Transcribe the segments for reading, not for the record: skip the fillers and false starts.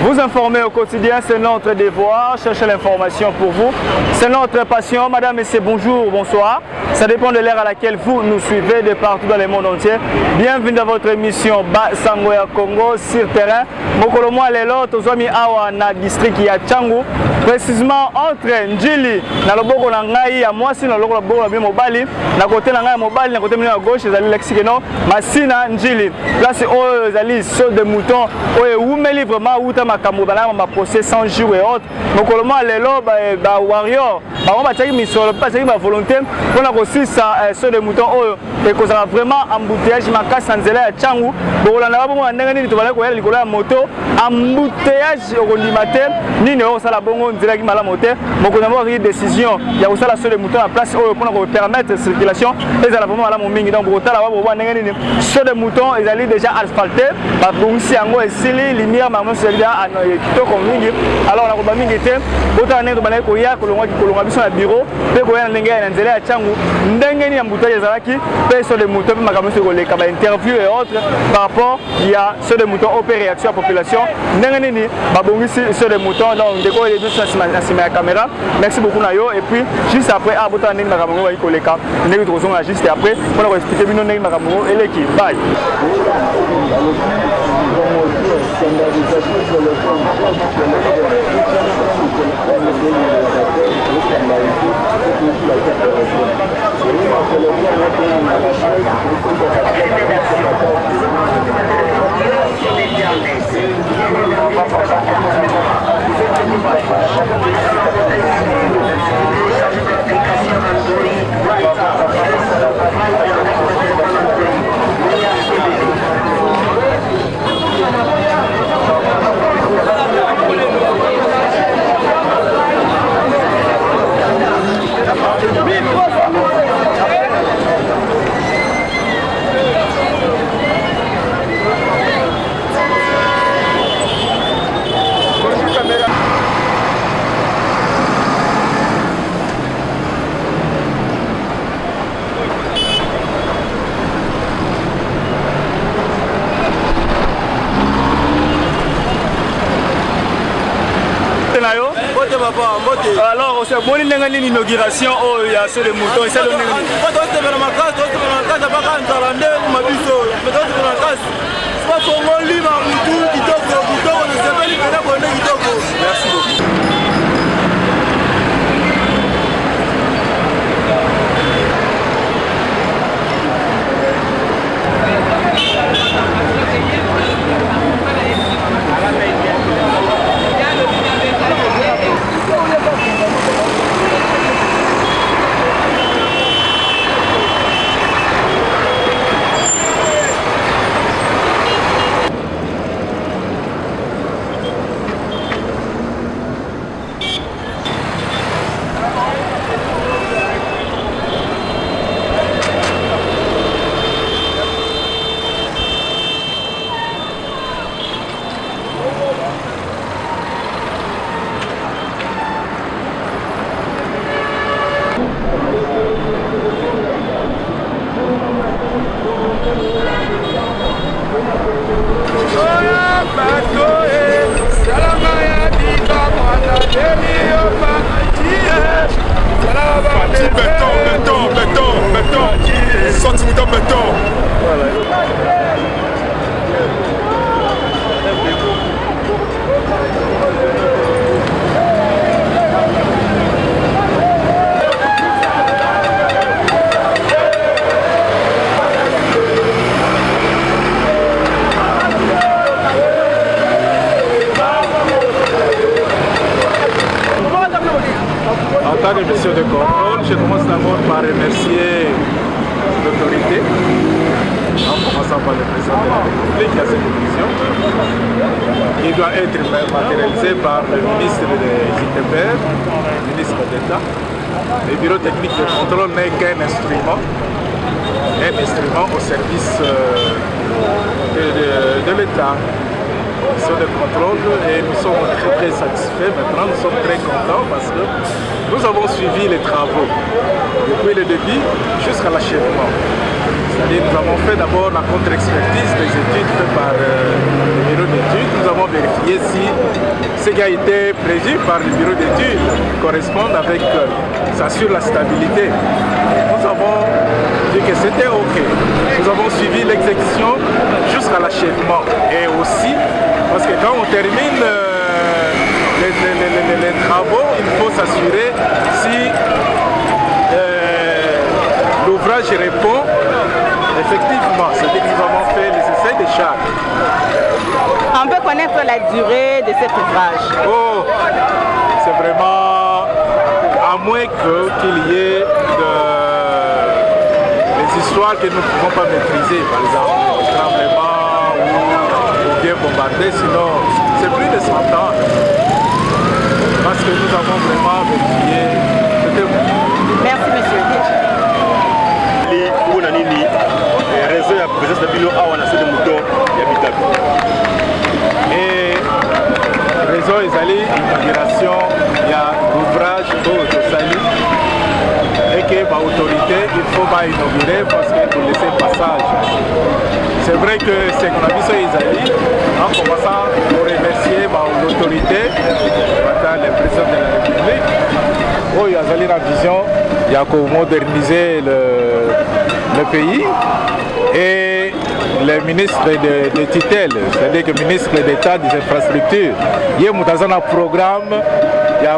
Vous informer au quotidien, c'est notre devoir. Chercher l'information pour vous. C'est notre passion. Madame, Messieurs, bonjour, bonsoir. Ça dépend de l'ère à laquelle vous nous suivez de partout dans le monde entier. Bienvenue dans votre émission Basangoya Congo sur terrain. Mokolomo Lelo, Tozomi Awa na district ya Tchangu. Précisément entre Njili, na loboko na ngai ya mwasi na loboko na mobali, na côté na ngai mobali, na côté à gauche, ezali Lexikeno, Masina Njili. Place où ezali saut de mouton, où umeli vraiment uta makambo bana ma procès 100 jours et autres. Mokolomo Lelo ba warrior, ba on ba taki misolo, ba taki ma volonté, pour na aussi ça saut de mouton et cause vraiment embouteillage makasi na nzela ya Tchangu. Bokolanda ba bongo ndenge nini to bala ko ya likolo ya moto, embouteillage okondimate nini o sala bongo nzela ki mala mote. Mokonzi a pris une décision, il y a aussi la seule mouton à place pour permettre la circulation et ça la vraiment la momingi donc pour la wa ndenge nini sur des moutons ils allaient déjà asphalté ba bongisi yango esili lumière maman c'est là kitoko mingi alors on a ko mingi te bota ndenge bana ko ya kolonga biso na bureau pe ko ya ndenge na nzela ya Tchangu ndenge ni ya mouton ezalaki pe sur des moutons pe makambo se koleka ba interview et autres par rapport il y a sur des moutons opérer réaction à la population ndenge nini ba bongisi sur des moutons donc ndeko les deux sur la caméra. Merci beaucoup Nayo et puis juste après à bout de Makamongo va y coller cap. Nous retrouvons juste après pour expliquer bien nos Makamongo et l'équipe. Bye. Alors, c'est bon une inauguration il y a ce mouton et c'est le merci beaucoup. Monsieur de contrôle, je commence d'abord par remercier l'autorité, en commençant par le président de la République à cette commission, qui doit être matérialisée par le ministre des ITPR, le ministre d'État. Le bureau technique de contrôle n'est qu'un instrument au service de l'État. Sur le contrôle et nous sommes très satisfaits. Maintenant, nous sommes très contents parce que nous avons suivi les travaux depuis le début jusqu'à l'achèvement. Nous avons fait d'abord la contre-expertise des études faites par le bureau d'études. Nous avons vérifié si ce qui a été prévu par le bureau d'études correspond avec, s'assure la stabilité. Nous avons dit que c'était OK. Nous avons suivi l'exécution jusqu'à l'achèvement. Et aussi, parce que quand on termine les travaux, il faut s'assurer si l'ouvrage répond effectivement. C'est-à-dire que nous avons fait les essais de charge. On peut connaître la durée de cet ouvrage? Oh, c'est vraiment, à moins qu'il y ait des histoires que nous ne pouvons pas maîtriser, par exemple le tremblement ou bien bombarder, sinon c'est plus de 100 ans. Parce que nous avons vraiment vérifié. Merci monsieur. Réseau ya présence de bilo awa na se de moto ya bitabi. Et réseau ezali inauguration ya ouvrage au Tosali et que l'autorité il faut pas inaugurer parce que pour laisser passage. C'est vrai que c'est qu'on a vu ça ezali en commençant pour remercier l'autorité, le président de la République. Oh, il y a la vision, il y a qu'au moderniser le pays. Et le ministre de tutelle, c'est-à-dire que le ministre d'État des infrastructures, il y a un programme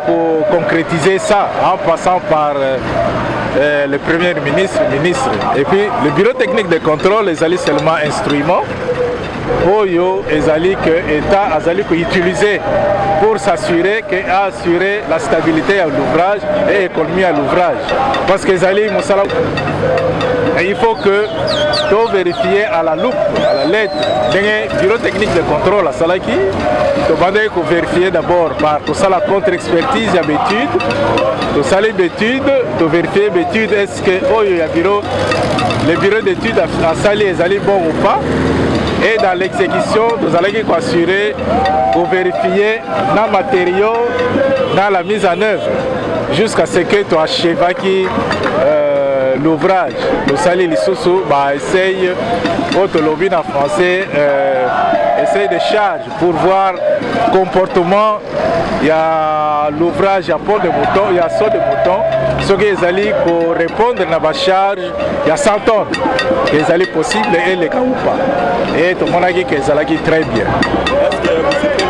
pour concrétiser ça en passant par le premier ministre. Et puis le bureau technique de contrôle, les alliés seulement instruments. Oyo ezali que l'État a utilisé pour s'assurer assurer la stabilité à l'ouvrage et l'économie à l'ouvrage. Parce que il faut que tout vérifier à la loupe, à la lettre. Le bureau technique de contrôle à Salaki, il faut vérifier d'abord par tout ça la contre-expertise à l'étude, tout ça l'étude, de vérifier l'étude est-ce que le bureau d'études à Sali est bon ou pas. Et dans l'exécution, nous allons assurer pour vérifier nos matériaux dans la mise en œuvre jusqu'à ce que tu achèves l'ouvrage. Nous allons essayer, autolobine en français, essayer de charge pour voir le comportement. Il y a l'ouvrage, il y a pont de mouton, il y a saut de mouton. Ce qui est pour répondre à la charge, il y a 100 tonnes. qui est possible et les cas ou pas. Et tout le monde a dit que ça très bien. Est-ce que vous êtes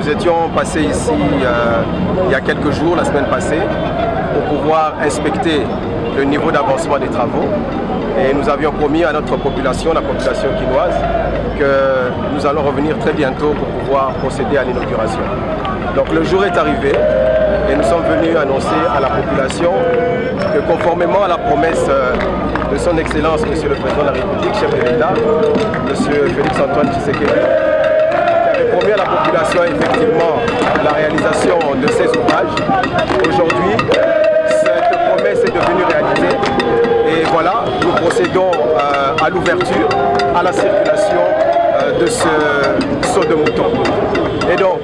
Nous étions passés ici il y a quelques jours, la semaine passée, pour pouvoir inspecter le niveau d'avancement des travaux. Et nous avions promis à notre population, la population quinoise, que nous allons revenir très bientôt pour pouvoir procéder à l'inauguration. Donc le jour est arrivé et nous sommes venus annoncer à la population que conformément à la promesse de son Excellence, Monsieur le Président de la République, chef de l'État, Monsieur Félix-Antoine Tshisekedi, qui avait promis à la population effectivement la réalisation de ces ouvrages. Aujourd'hui, cette promesse est devenue réalité. Et voilà, nous procédons à l'ouverture, à la circulation de ce saut de mouton. Et donc,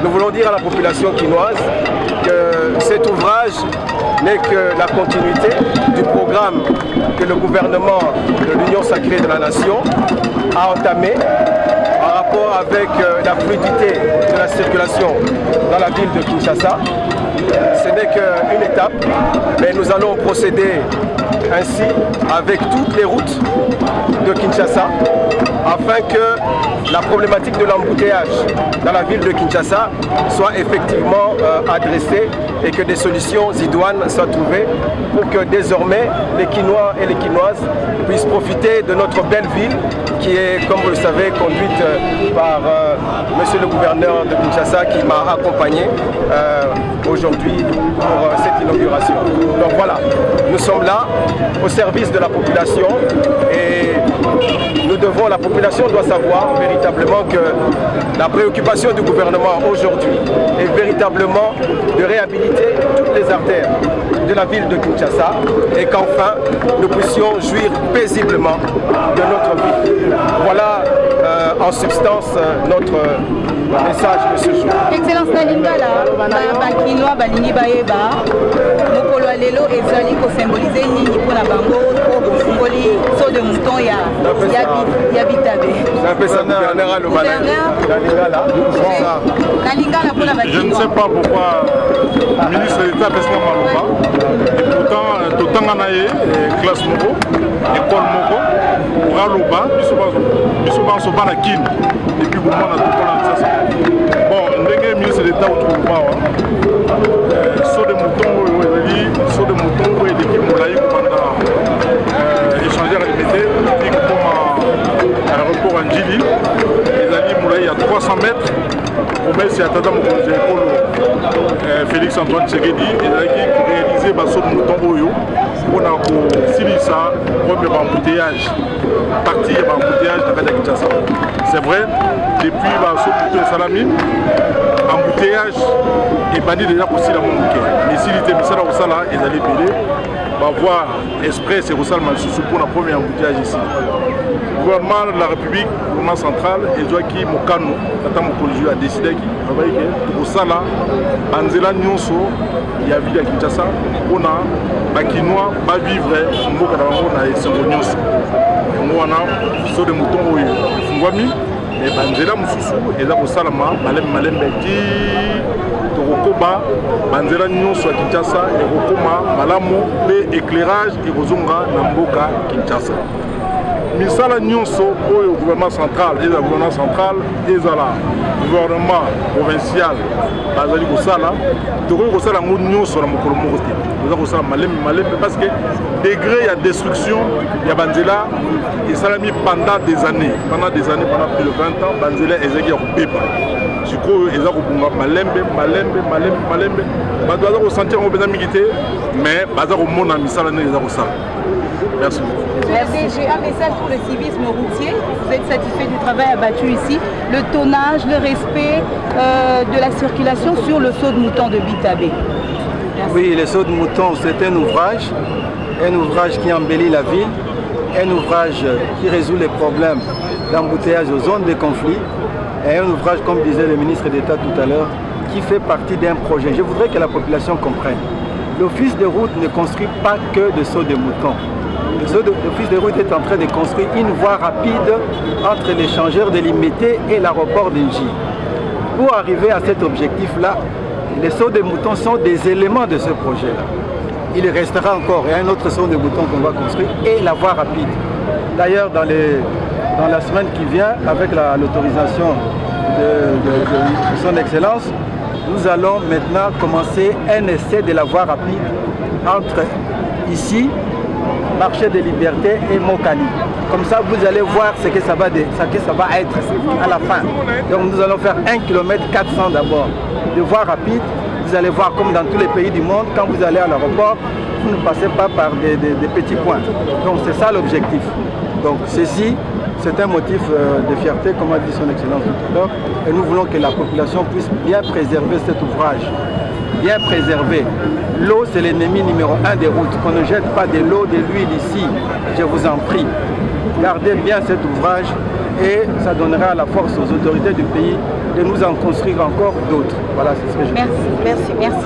nous voulons dire à la population quinoise que cet ouvrage n'est que la continuité du programme que le gouvernement de l'Union sacrée de la Nation a entamé en rapport avec la fluidité de la circulation dans la ville de Kinshasa. Ce n'est qu'une étape, mais nous allons procéder ainsi avec toutes les routes de Kinshasa afin que la problématique de l'embouteillage dans la ville de Kinshasa soit effectivement adressée et que des solutions idoines soient trouvées pour que désormais les Quinois et les Quinoises puissent profiter de notre belle ville qui est, comme vous le savez, conduite par monsieur le gouverneur de Kinshasa qui m'a accompagné aujourd'hui pour cette inauguration. Donc voilà, nous sommes là au service de la population et la population doit savoir véritablement que la préoccupation du gouvernement aujourd'hui est véritablement de réhabiliter toutes les artères de la ville de Kinshasa et qu'enfin nous puissions jouir paisiblement de notre vie. Voilà en substance notre message de ce jour. Excellence Nalingala, Bakinois Balingi Baeba, Mokolo Lelo ezali ko symboliser nini pour la bango pour symboli saut de mouton ya Bitabe. C'est un peu ça gouverneur le Nalingala. Pour la Bakinois. Je ne sais pas pourquoi le ministre de l'État Pesca Malouba et pourtant Totanganaye classe Moko, école Moko, pour Alouba, ils sont pas en Kin et puis pour moi on a tout ça. Bon, le ministre de l'État autour de moi, saut de mouton, et l'équipe Moulaï pendant échanger avec les métiers, comme à l'aéroport en Djili, les alliés Moulaï à 300 mètres, promesse à Tata Mokonze Félix Antoine Tshisekedi, et là qui réalisé le saut de mouton Oyo, pour Silissa, premier embouteillage, partir embouteillage dans la Kinshasa. C'est vrai, depuis le saut de mouton et Salami, embouteillage est banni déjà aussi la Montouké. Mais s'il était mis ça au Sala, ils allaient payer. On va voir Express et Roussal Malsoussou pour la première embouteillage ici. Le gouvernement de la République, le gouvernement central, et Joaki Mokano, Tata Mokonju a décidé que Roussala, Banzela Nyonso, il y a ville à Kinshasa, on a Bakinois, Bavivre, Mboka Davango, et Sango Nyonso. On a saut de mouton Fungwami, et Banzela Moussoussou, et là, Rosalama, Malem Beti, Torokoba, Banzela Nyonso à Kinshasa, et Rokoma, Malamo, B, éclairage, et Rozonga, Namboka, Kinshasa. Misala Nyonso, au gouvernement central, et le gouvernement central, et le gouvernement provincial, Bazali Kosala, Toro Kosala Nyonso, la Mokolomote. Nous avons Malem, parce que degré, il y a destruction, il y a Banzela, et ça l'a mis pendant des années, pendant plus de 20 ans, Banzela et Zagi ont pépé. Je crois qu'ils ont Malembe, ils ont sentir un peu d'amitié, mais ils ont mon Misala, ils ont ça. Merci. J'ai un message pour le civisme routier. Vous êtes satisfait du travail abattu ici. Le tonnage, le respect de la circulation sur le saut de mouton de Bitabe. Oui, le saut de mouton, c'est un ouvrage qui embellit la ville, un ouvrage qui résout les problèmes d'embouteillage aux zones de conflit, et un ouvrage, comme disait le ministre d'État tout à l'heure, qui fait partie d'un projet. Je voudrais que la population comprenne. L'office de route ne construit pas que de saut de mouton. L'office de route est en train de construire une voie rapide entre l'échangeur de Limité et l'aéroport d'Inji. Pour arriver à cet objectif-là, les sauts de moutons sont des éléments de ce projet-là. Il restera encore un autre saut de moutons qu'on va construire et la voie rapide. D'ailleurs, dans la semaine qui vient, avec l'autorisation de son Excellence, nous allons maintenant commencer un essai de la voie rapide entre ici, Marché des Libertés et Mokali. Comme ça, vous allez voir ce que ça va être à la fin. Donc nous allons faire 1 km 400 d'abord de voie rapide. Vous allez voir comme dans tous les pays du monde, quand vous allez à l'aéroport, vous ne passez pas par des petits points. Donc c'est ça l'objectif. Donc ceci, c'est un motif de fierté, comme a dit son Excellence tout à l'heure. Et nous voulons que la population puisse bien préserver cet ouvrage. Bien préserver. L'eau, c'est l'ennemi numéro 1 des routes. Qu'on ne jette pas de l'eau, de l'huile ici. Je vous en prie. Gardez bien cet ouvrage et ça donnera la force aux autorités du pays de nous en construire encore d'autres. Voilà, c'est ce que je dis. Merci.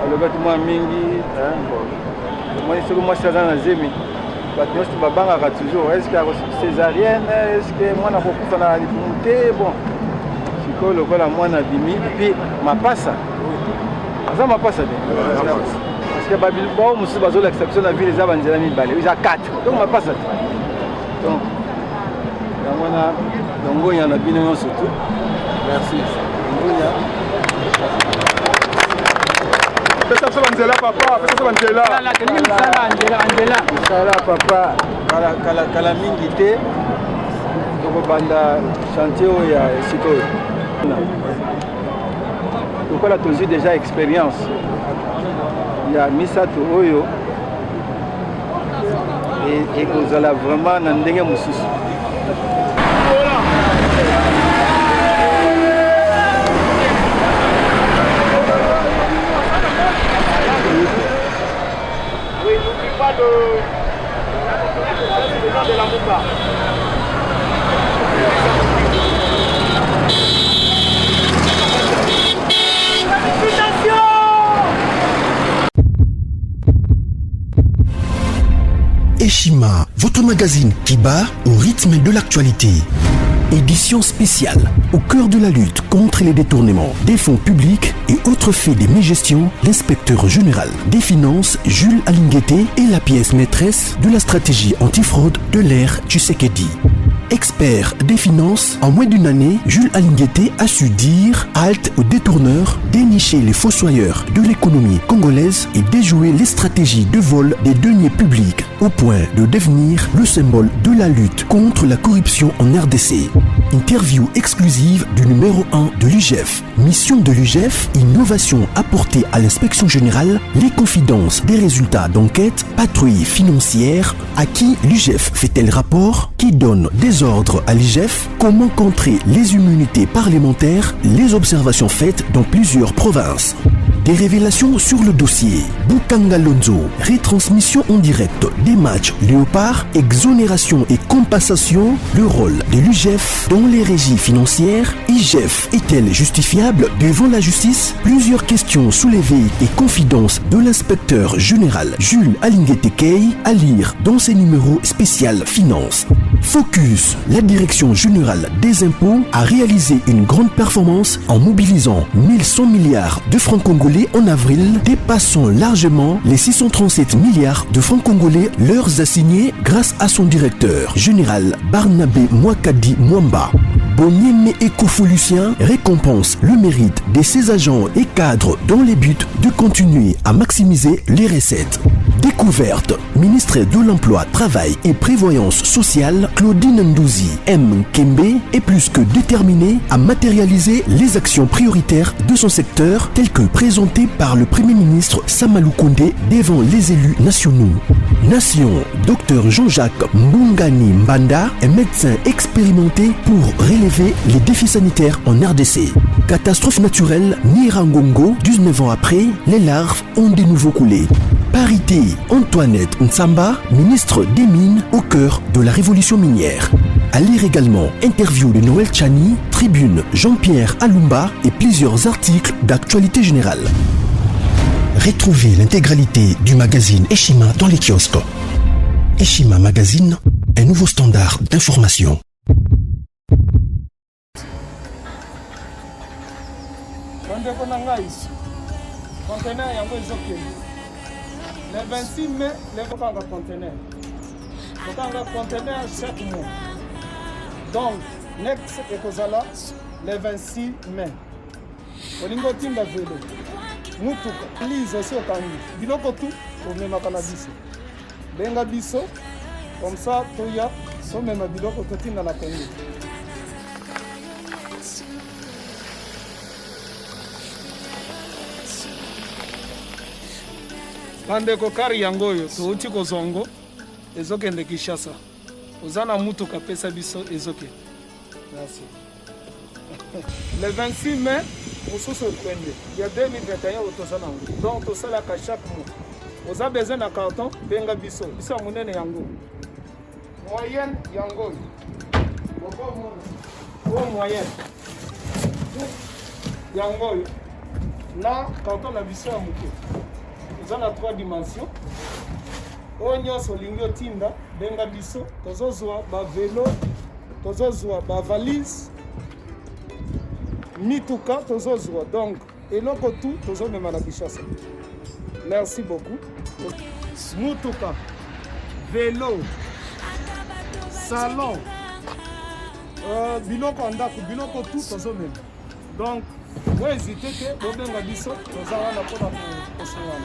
alobaki mwa mingi moi saza na zemi bato nyonso babangaka toujours estce césarienne estce mwana kokufa na libumu te bon sikoyo lokola mwana bimi puis mapasa aza mapasa te parce que bao mosusu bazolakisa biso na ville eza banzela mibale eza 4 donc mapasa te donc yango na longonya na bino nyonso tu merci longonya. Pesa banzela papa, pesa banzela. Sala papa, kala mingi te. Donc banda chantier ya sikoyo. Donc là tu as déjà expérience. Il y a misato oyo et kozala vraiment na ndenge mosusu. De la Mouba. Eshima, votre magazine qui bat au rythme de l'actualité. Édition spéciale, au cœur de la lutte contre les détournements des fonds publics et autres faits de mégestion, l'inspecteur général des finances Jules Alinguete est la pièce maîtresse de la stratégie antifraude de l'ère Tshisekedi. Expert des finances, en moins d'une année, Jules Alinguete a su dire halte aux détourneurs, dénicher les fossoyeurs de l'économie congolaise et déjouer les stratégies de vol des deniers publics au point de devenir le symbole de la lutte contre la corruption en RDC. Interview exclusive du numéro 1 de l'UGF. Mission de l'UGF, innovation apportée à l'inspection générale, les confidences des résultats d'enquête, patrouille financière, à qui l'UGF fait-elle rapport, qui donne des ordres à l'IGF, comment contrer les immunités parlementaires, les observations faites dans plusieurs provinces. Des révélations sur le dossier. Bukanga Lonzo, retransmission en direct des matchs Léopard, exonération et compensation, le rôle de l'UGF dans les régies financières. IGF est-elle justifiable devant la justice? Plusieurs questions soulevées et confidences de l'inspecteur général Jules Alinguete Kei à lire dans ses numéros spécial Finance. Focus, la direction générale des impôts a réalisé une grande performance en mobilisant 1100 milliards de francs congolais en avril, dépassant largement les 637 milliards de francs congolais leurs assignés grâce à son directeur général Barnabé Mwakadi Mwamba. Bonieme Ekofo Lucien récompense le mérite de ses agents et cadres dans le but de continuer à maximiser les recettes. Découverte, ministre de l'Emploi, Travail et Prévoyance sociale, Claudine Ndouzi M. Kembe est plus que déterminée à matérialiser les actions prioritaires de son secteur telles que présentées par le Premier ministre Samalou Kondé devant les élus nationaux. Nation, Dr Jean-Jacques Mbungani Mbanda est médecin expérimenté pour relever les défis sanitaires en RDC. Catastrophe naturelle, Nirangongo, 19 ans après, les larves ont de nouveau coulé. Parité, Antoinette Nsamba, ministre des Mines au cœur de la révolution minière. À lire également interview de Noël Chani, tribune Jean-Pierre Alumba et plusieurs articles d'actualité générale. Retrouvez l'intégralité du magazine Eshima dans les kiosques. Eshima Magazine, un nouveau standard d'information. Le 26 mai, les conteneurs. Conteneur chaque mois. Donc, next ekozala le 26 mai. Olingo tinda velo. Mutuka. Lise aussi otangi. Biloko tout, on met ma cannabis. Benga biso, comme ça, toya, so même biloko totinda la Congo. Bandeko kari yango yo touti kozongo ezokende Kinshasa. Ozana mutuka pesa biso ezoke. Merci. Le 26 mai, mosusu kwende. Il y a 2021 otosana. Donc tosala ka chaque mois. Oza besoin na carton benga biso. Biso munene yango. Moyenne yango. Boko moyenne. Yango. Na carton na biso ya muke. Nous avons 3 dimensions. Onyo solingo tinda benga biso tozozwa ba vélo, tozozwa ba valise, mituka tozozwa. Donc eloko tout tozomema na Kinshasa. Merci beaucoup. Mutuka, vélo, salon, biloko ndako, biloko tout tozomema. Donc vous hésitez que bobenga biso tozala na pona ko